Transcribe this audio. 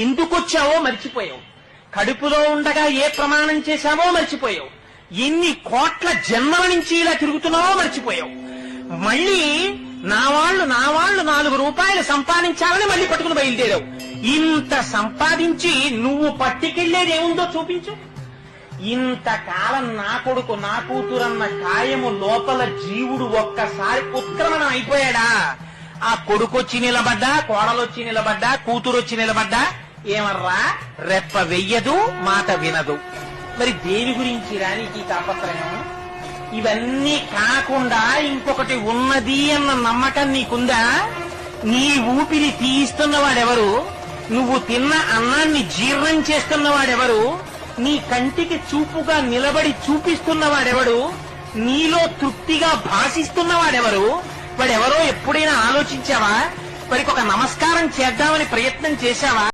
ఎందుకొచ్చావో మర్చిపోయావు. కడుపులో ఉండగా ఏ ప్రమాణం చేశావో మర్చిపోయావు. ఎన్ని కోట్ల జన్మల నుంచి ఇలా తిరుగుతున్నావో మర్చిపోయావు. మళ్ళీ నా వాళ్ళు 4 రూపాయలు సంపాదించాలని మళ్ళీ పట్టుకుని బయలుదేరావు. ఇంత సంపాదించి నువ్వు పట్టుకెళ్లేది ఏముందో చూపించు. ఇంతకాలం నా కొడుకు నా కూతురన్న కాయము లోపల జీవుడు ఒక్కసారి ఉత్క్రమణం అయిపోయాడా? ఆ కొడుకొచ్చి నిలబడ్డా, కోడలొచ్చి నిలబడ్డా, కూతురొచ్చి నిలబడ్డా ఏమర్రా రెప్ప వెయ్యదు, మాట వినదు. మరి దేని గురించి రానికి తాపత్రయం? ఇవన్నీ కాకుండా ఇంకొకటి ఉన్నది అన్న నమ్మకం నీకుందా? నీ ఊపిరి తీయిస్తున్నవాడెవరు? నువ్వు తిన్న అన్నాన్ని జీర్ణం చేస్తున్నవాడెవరు? నీ కంటికి చూపుగా నిలబడి చూపిస్తున్నవాడెవడు? నీలో తృప్తిగా భాషిస్తున్నవాడెవరు? వాడెవరో ఎప్పుడైనా ఆలోచించావా? వాడికి ఒక నమస్కారం చేద్దామని ప్రయత్నం చేశావా?